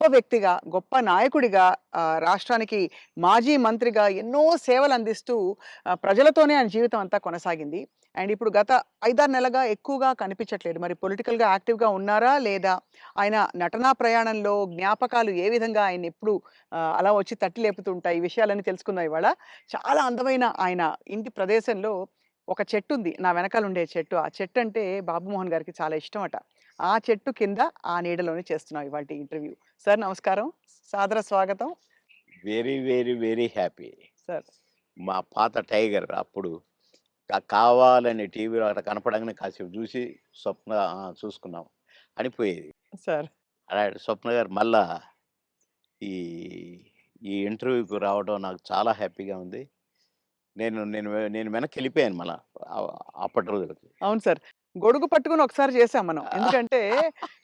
వ్యక్తిగా, గొప్ప నాయకుడిగా రాష్ట్రానికి మాజీ మంత్రిగా ఎన్నో సేవలందిస్తూ ప్రజలతోనే ఆయన జీవితం అంతా కొనసాగింది. అండ్ ఇప్పుడు గత 5, 6 నెలలుగా ఎక్కువగా కనిపించట్లేదు. మరి పొలిటికల్‌గా యాక్టివ్‌గా ఉన్నారా? లేదా? ఆయన నటనా ప్రయాణంలో జ్ఞాపకాలు ఏ విధంగా ఆయన్నెప్పుడు అలా వచ్చి తట్టి లేపుతుంటాయి? ఈ విషయాలన్నీ తెలుసుకుందాం ఇవాళ. చాలా అందమైన ఆయన ఇంటి ప్రదేశంలో ఒక చెట్టుంది. నా వెనకాలుండే చెట్టు. ఆ చెట్టంటే బాబుమోహన్ గారికి చాలా ఇష్టమట. ఆ చెట్టు కింద, ఆ నీడలోనే చేస్తున్నాం ఇవాల్టి ఇంటర్వ్యూ. సార్ నమస్కారం. సాదర స్వాగతం. Very, very, very happy. Sir. మా పాత 'టైగర్' అప్పుడు కావాలని టీవీలో అట్లా కనపడంగానే కాసేపు చూసి స్వప్న చూసుకున్నాం అని పోయేది. సార్. అలాంటి స్వప్న గారు మళ్ళా ఈ ఈ ఇంటర్వ్యూకి రావడం నాకు చాలా హ్యాపీగా ఉంది. నేను నేను నేను వెనక్కెళ్ళిపోయాను మళ్ళా ఆహ్, అప్పటి రోజులకి. అవును సార్. గొడుగు పట్టుకొని ఒకసారి చేసాం మనం. ఎందుకంటే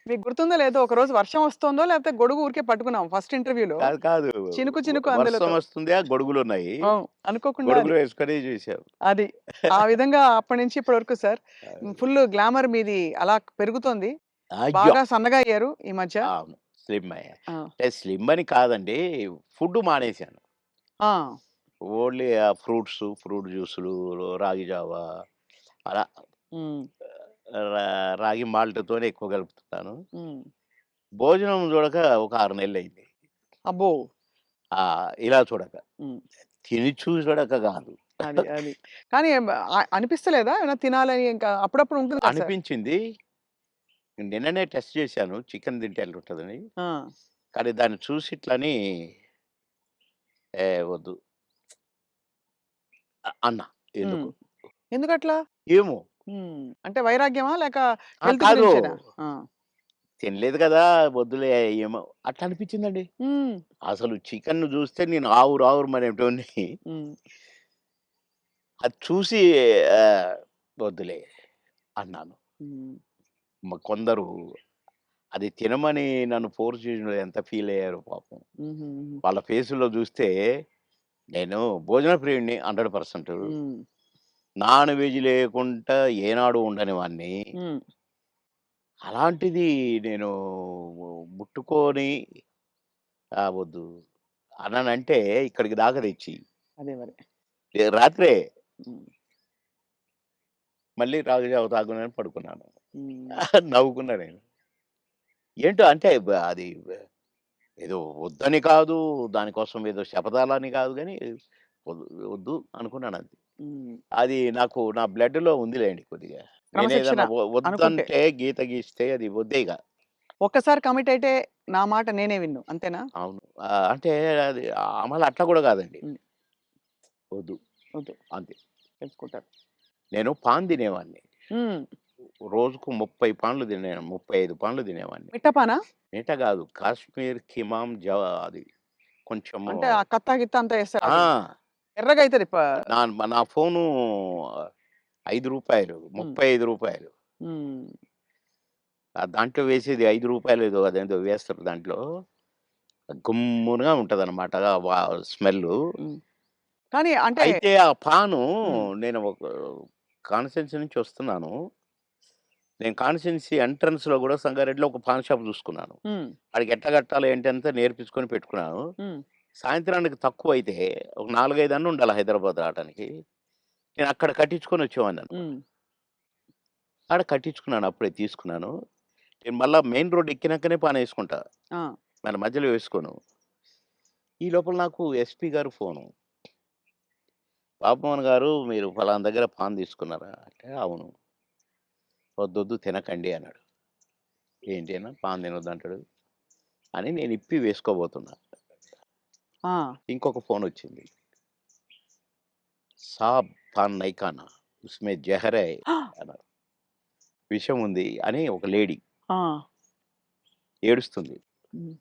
మీకు గుర్తుందో లేదో ఒకరోజు వర్షం వస్తోందో లేకపోతే గొడుగు ఊరికే పట్టుకున్నాం ఫస్ట్ ఇంటర్వ్యూలో. కాదు, కాదు. చినుకు చినుకు వర్షం అందులతో. వస్తుందా, గొడుగులున్నాయి. అవును. అనుకోకుండా అది. గొడుగులు వేసుకొని చూసాం. అది. ఆ విధంగా అప్పటి నుంచి ఇప్పటి వరకు సార్ ఫుల్ గ్లామర్ మీది అలా పెరుగుతోంది. అయ్యో! బాగా సన్నగా అయ్యారు ఈ మధ్య. అవును. స్లిమ్ అయ్యా. ఆ! అంటే స్లిమ్ అని కాదండి. ఫుడ్ మానేశాను. ఆ! ఓన్లీ ఫ్రూట్ జ్యూసులు, రాగి జావ అలా హ్మ్. రాగి మాల్ట్‌తోనే ఎక్కువ కలుపుతున్నాను. హ్మ్. భోజనం చూడక ఒక 6 నెలలయింది. అబ్బో! ఇలా చూడక. హ్మ్. తిని చూడక కాదు. అది. కానీ అనిపిస్తలేదా? ఏమైనా తినాలని ఇంకా అప్పుడప్పుడు ఉంటుంది కదా సార్. అనిపించింది. నిన్ననే టెస్ట్ చేశాను చికెన్ తింటే ఎట్లుంటదని. ఆ! కానీ దాన్ని చూసి ఇట్లని వద్దు అన్నా. హ్మ్. ఎందుకు? ఎందుకట్లా? ఏమో! అంటే వైరాగ్యమా? లేక హెల్త్ కాదు. గురించేనా? ఆ! తినలేదు కదా! వద్దులే ఏమో అట్లా అనిపించిందండి. హ్మ్. అసలు చికెన్‌ను జూస్తే నేను ఆవురు ఆవురుమనేటోడిని. హ్మ్. అది చూసి ఆహ్, వద్దులే అన్నాను. హ్మ్. కొందరు అది తినమని నన్ను ఫోర్స్ చేసినోళ్ళు ఎంత ఫీల్ అయ్యారో పాపం. హుహుహు. వాళ్ళ ఫేసుల్లో జూస్తే నేను భోజన ప్రియుడిని 100%. హ్మ్. నాన్ వెజ్ లేకుండా ఏనాడు ఉండని వాడిని. హ్మ్. అలాంటిది నేను ముట్టుకొని వద్దు అన్నానంటే ఇక్కడికి దాకా తెచ్చి అదే మరి. రాత్రే హ్మ్. మళ్ళీ రాగి జావ తాగునని పడుకున్నాను. హ్మ్. నవ్వుకున్నా నేను. ఏంటో అంటే అది ఏదో వద్దని కాదు, దానికోసం ఏదో శపథాలని కాదు గానీ, వద్ వద్దు అనుకున్నానంతే. హ్మ్. అది నాకు నా బ్లడ్‌లో ఉందిలెండి కొద్దిగా. క్రమశిక్షణ నేనేదన్నా అనుకుంటే. వద్దంటే గీత గీస్తే అది వద్దే ఇగ. ఒక్కసారి కమిట్ అయితే నా మాట నేనే విన్ను. అంతేనా? అవును. అంటే అది మళ్ళీ అట్లా గూడా కాదండి. హ్మ్. వద్దు వద్దు. అంతే. తెలుసుకుంటారు. నేను పాన్ తినేవాడిని. హ్మ్. రోజుకు 30 పాన్లు తినేను. 35 పాన్లు తినేవాడిని. మిట్టపానా? మిగతా కాదు. కాశ్మీర్ కిమాం అది కొంచెము అంటే ఆ కత్తా గిత్తా అంతా ఏస్తారు అది. ఆ! ఎర్రగా అయితది. నా ఫోను రూ. 5 రూ. హ్మ్. 35. హ్మ్. దాంట్లో వేసేది రూ. 5 ఏదో అదేందో వేస్తారు దాంట్లో. గుమ్మునగా ఉంటదనమాట. స్మెల్లు. హ్మ్. కానీ అంటే అయితే ఆ పాను హ్మ్. నేను ఒక కాన్స్టిట్యున్సీ నుంచి వస్తున్నాను. నేను కాన్స్టిట్యున్సీ ఎంట్రన్స్‌లో గూడా సంగారెడ్డిలో ఒక పాన్ షాప్ చూసుకున్నాను. హ్మ్. ఆడికి ఎట్లా కట్టాలి ఏంటి అంతా నేర్పించుకొని పెట్టుకున్నాను. హ్మ్. సాయంత్రానికి తక్కువైతే ఒక 4, 5 అన్న ఉండాలి హైదరాబాద్ రావటానికి. నేను అక్కడ కట్టించుకొని వచ్చేవాడిననమాట. హ్మ్. ఆడ కట్టించుకున్నాను. అప్పుడే తీసుకున్నాను. నేను మళ్ళా మెయిన్ రోడ్ ఎక్కినాకనే పానేసుకుంటా. ఆ! మన మధ్యలో వేసుకోను. ఈ లోపల నాకు ఎస్పీ గారు ఫోను. "బాబుమోహన్ గారు మీరు ఫలానా దగ్గర పాన్ తీసుకున్నారా?" అంటే, "అవును." "వద్దొద్దు తినకండి" అన్నాడు. ఏంటి అన్నా పాన్ తినొద్దంటాడు అని నేను ఇప్పి వేసుకోబోతున్నా. ఆ! ఇంకొక ఫోనొచ్చింది. "సాబ్ పాన్ నహీ ఖానా ఉస్మే జహర్ హై" అన్నారు. విషం ఉంది అని ఒక లేడీ ఆ! ఏడుస్తుంది. హ్మ్.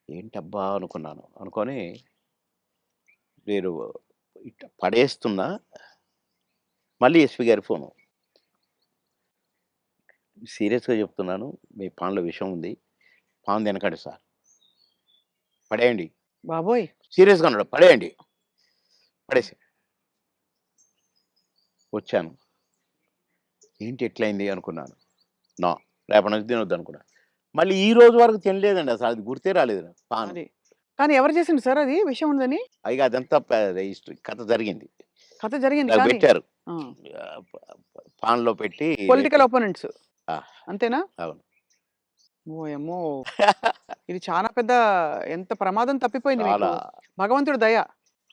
ఏంటబ్బా! అనుకున్నాను. అనుకోని నేను ఇట్ట పడేస్తున్నా. మళ్ళీ ఎస్పీ గారి ఫోను. "సీరియస్‌గా చెప్తున్నాను. మీ పాన్‌లో విషం ఉంది. పాన్ తినకండి సార్. పడేయండి." బాబోయ్! సీరియస్‌గా అన్నాడు. "పడేయండి." పడేసా. వచ్చాను. ఏంటి ఇట్లయింది అనుకున్నాను. నో. రేపటి నుంచి తినొద్దనుకున్నా. మళ్ళీ ఈ రోజు వరకు తినలేదండి అసలు. అది గుర్తే రాలేదు నాకు పాను. అది. కానీ ఎవరు చేసిండ్రు సార్ అది విషం ఉందని? ఇగ అదంతా కథ జరిగింది. కథ జరిగింది నాకు కానీ పెట్టారు. ఆ! పాన్‌లో పెట్టి పొలిటికల్ అపోనెంట్స్ ఆ! అంతేనా? అవును. ఓయమ్మో! ఇది చాలా పెద్ద ఎంత ప్రమాదం తప్పిపోయింది మీకు. చాలా. భగవంతుడి దయ.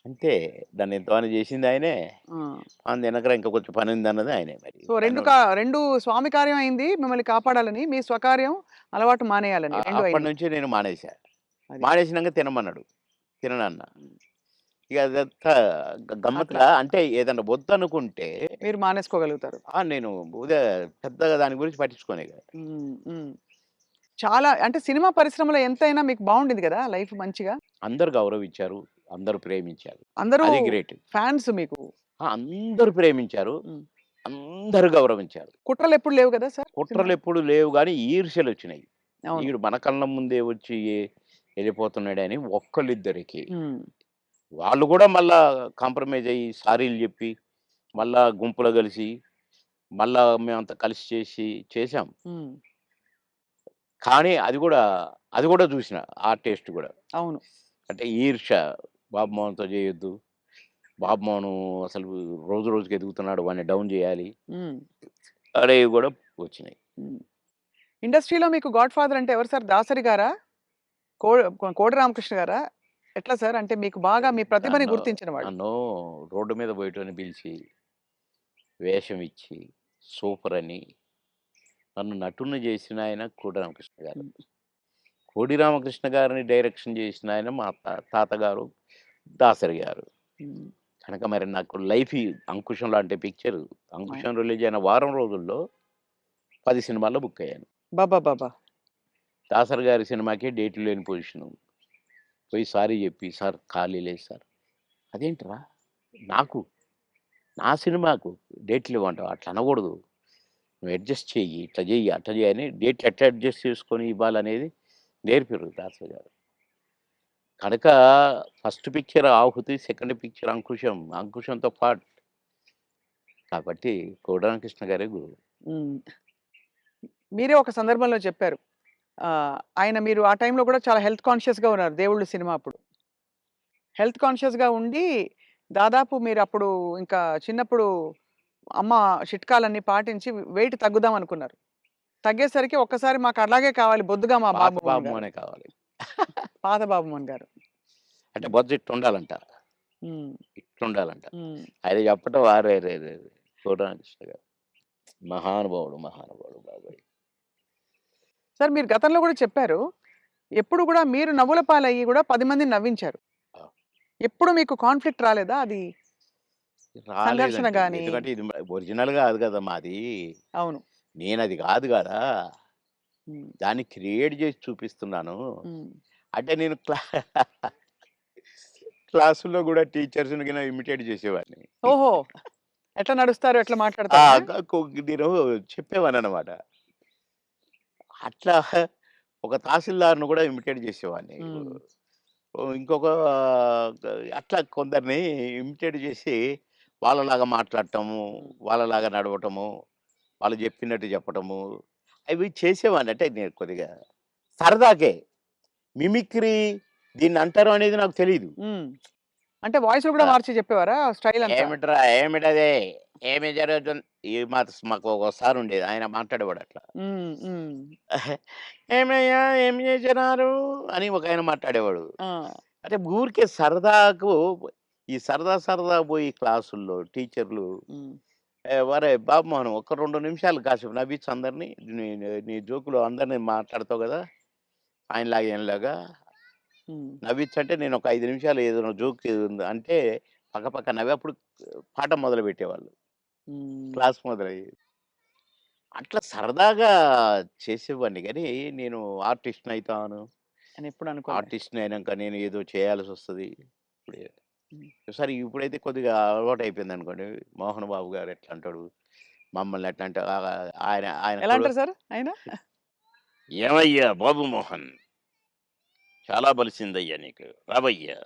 అంతే. దాన్ని ఎంతమని చేసింది ఆయనే. ఆ! పాన్ తినకరా ఇంకా కొంచెం పనుందన్నది ఆయనే మరి. సో 2 స్వామి కార్యం అయింది మిమ్మల్ని కాపాడాలని. మీ స్వకార్యం అలవాటు మానేయాలని 2 అయినాయి. అప్పటినుంచి నేను మానేశా. అది. మానేసినంక తినమన్నాడు. తిననన్నా. హ్మ్. ఇక అదంతా అట్లా గమ్మత్తుగా అంటే ఏదన్నా వద్దనుకుంటే మీరు మానేసుకోగలుగుతారు. నేను పెద్దగా దాని గురించి పట్టించుకోను ఇగ. హ్మ్. హ్మ్. చాలా అంటే సినిమా పరిశ్రమలో ఎంతైనా మీకు బావుండింది గదా! లైఫ్ మంచిగా. అందరూ గౌరవించారు. అందరూ ప్రేమించారు. అందరూ అది గ్రేట్. ఫాన్స్ మీకు. అందరూ ప్రేమించారు. హ్మ్. అందరూ గౌరవించారు. కుట్రలెప్పుడు లేవు గదా సార్ సినిమాలో? కుట్రలెప్పుడు లేవు గానీ ఈర్ష్యలొచ్చినాయి. అవును. ఈడు మన కళ్ళ ముందే వచ్చి ఎళ్ళిపోతున్నాడని ఒక్కళ్ళిద్దరికి. హ్మ్. వాళ్ళు గూడా మళ్ళా కాంప్రమైజ్ అయ్యి సారీలు జెప్పి, మళ్ళా గుంపులో గలిసి, మళ్ళా మేమంతా కలిసి చేశాం. హ్మ్. కానీ అది గూడా జూసిన. ఆ టేస్ట్ గూడా. అవును. అంటే ఈర్ష్య. బాబు మోహన్‌తో జేయొద్దు. బాబు మోహను అసలు రోజు రోజుకి ఎదుగుతున్నాడు. వాడిని డౌన్ జేయాలి. హ్మ్. అనేవి గూడా వచ్చినాయి. హ్మ్. ఇండస్ట్రీలో మీకు గాడ్ ఫాదర్ అంటే ఎవరు సార్? దాసరి గారా? కో కోడి రామకృష్ణ గారా? ఎట్లా సార్? అంటే మీకు బాగా మీ ప్రతిభని నన్ను గుర్తించిన వాళ్ళు. నన్ను రోడ్డు మీద బోయేటోడిని పిలిచి, వేషం ఇచ్చి, సూపరని నన్ను నటుడిని జేసిన ఆయన కోడి రామకృష్ణ గారు. హ్మ్. కోడి రామకృష్ణ గారిని డైరెక్షన్ జేసిన ఆయన మా తాతగారు దాసరి గారు. హ్మ్. కనుక మరి నాకు అంకుశం లాంటి పిక్చర్ అవును. అంకుశం రిలీజ్ అయిన వారం రోజుల్లో 10 సినిమాల్లో బుక్ అయ్యాను. అబ్బబ్బబ్బా! దాసరి గారి సినిమాకే డేట్లు లేని పొజిషను. పోయి సారీ జెప్పి, "సార్ ఖాళీ లేదు సార్." "అదేంట్రా? నాకు, నా సినిమాకు డేట్లివ్వంటావా? అట్లా అనకూడదు. నువ్వు అడ్జస్ట్ చెయ్యి. ఇట్లా జెయ్యి, అట్లా జెయ్యి" అని డేట్లు ఎట్లా అడ్జస్ట్ చేసుకొని ఇవ్వాలనేది నేర్పిర్రు దాసరి గారు. కనుక ఫస్ట్ పిక్చర్ 'ఆహుతి', సెకండ్ పిక్చర్ 'అంకుశం'. 'అంకుశం'తో పాటు కాబట్టి కోడి రామకృష్ణ గారే గురువు. హ్మ్. మీరే ఒక సందర్భంలో చెప్పారు. ఆయన మీరు ఆ టైంలో కూడా చాలా హెల్త్ కాన్షియస్‌గా ఉన్నారు 'దేవుళ్ళు' సినిమా అప్పుడు. హెల్త్ కాన్షియస్‌గా ఉండి దాదాపు మీరప్పుడు ఇంకా చిన్నప్పుడు అమ్మ చిట్కాలన్నీ పాటించి వెయిట్ తగ్గుదాం అనుకున్నారు. తగ్గేసరికి ఒక్కసారి మాకు అలాగే కావాలి బొద్దుగా మా పాత బాబు మోహన్ గారు. బాబుమోనే కావాలి. పాత బాబు మోహన్ గారు. అంటే బొజ్జ ఇట్టుండాలంట. హ్మ్. ఇట్లుండాలంట. హ్మ్. అది చెప్పటం అరెరెరెరే! కోడి రామకృష్ణ గారు. మహానుభావుడు, మహానుభావుడు బాబోయ్! సార్ మీరు గతంలో కూడా చెప్పారు. ఎప్పుడు కూడా మీరు నవ్వుల పాలయ్యి కూడా 10 మందిని నవ్వించారు. ఆ! ఎప్పుడు మీకు కాన్‌ఫ్లిక్ట్ రాలేదా? అది సంఘర్షణ రాలేదండి. గాని ఎందుకంటే ఇది ఒరిజినల్ గాదు గదా! మాది. అవును. నేనది గాదు గదా! హ్మ్. దాన్ని క్రియేట్ జేసి చూపిస్తున్నాను. హ్మ్. అంటే నేను క్లాసుల్లో గూడా టీచర్స్‌ని గిన ఇమిటేట్ జేసేవాడిని. ఓహో! ఎట్లా నడుస్తారు? ఎట్లా ఆ! మాట్లాడతారనా? నేను చెప్పేవాడిననమాట. అట్లా ఒక తహసీల్దార్‌ని గూడా ఇమిటేట్ జేసేవాడిని. హ్మ్. ఇంకొక అట్లా కొందరిని ఇమిటేట్ జేసి వాళ్ళలాగా మాట్లాడటము, హ్మ్. వాళ్ళలాగా నడవటము, వాళ్ళు జెప్పినట్టు చెప్పటము, అవి చేసేవాడిని. అంటే నేను కొద్దిగా సరదాకే. మిమిక్రీ దీన్నంటారు అనేది నాకు తెలీదు. హ్మ్. అంటే వాయిస్‌లు కూడా ఆ! మార్చి చెప్పేవారా స్టైల్ అంతా? ఏమిట్రా ఏమిటది? ఏమి జరుగుతుంది? మాకు ఒక సారుండేది. ఆయన మాట్లాడేవాడట్లా. హ్మ్. హ్మ్. "ఏమయ్యా ఏం చేసినారు?" అని ఒకాయన మాట్లాడేవాడు. ఆ! అంటే ఊరికే సరదాకు ఈ సరదా సరదా పోయి క్లాసుల్లో టీచర్లు హ్మ్. "ఒరేయ్ బాబుమోహన్ ఒక 2 నిమిషాలు కాసేపు నవ్వించు అందరిని. నీ నీ జోకులు అందరిని మాట్లాడతావు గదా! ఆయనలాగా ఈయనలాగా హ్మ్. నవ్వించంటే" నేను ఒక 5 నిమిషాలు ఏదైనా జోక్ అంటే పక్కపక్క నవ్వి అప్పుడు పాఠం మొదలుపెట్టేవాళ్ళు. హ్మ్. క్లాస్ మొదలయ్యేది. అట్లా సరదాగా చేసేవాడిని గానీ, నేను ఆర్టిస్ట్‌నయితాను. అని ఎప్పుడు అనుకోలే. ఆర్టిస్ట్‌ని అయినంక నేను ఏదో చేయాల్సొస్తది. ఇప్పుడే హ్మ్. సరే ఇప్పుడైతే కొద్దిగా అలవాటయిపోయిందనుకోండి. మోహన్ బాబు గారు ఎట్లా అంటాడు, మమ్మల్ని ఎట్లా అంటే ఆయన ఆయన ఎలా చూడు అంటారు సార్ ఆయన? "ఏమయ్యా బాబు మోహన్ చాలా బలిసిందయ్యా నీకు. రావయ్యా."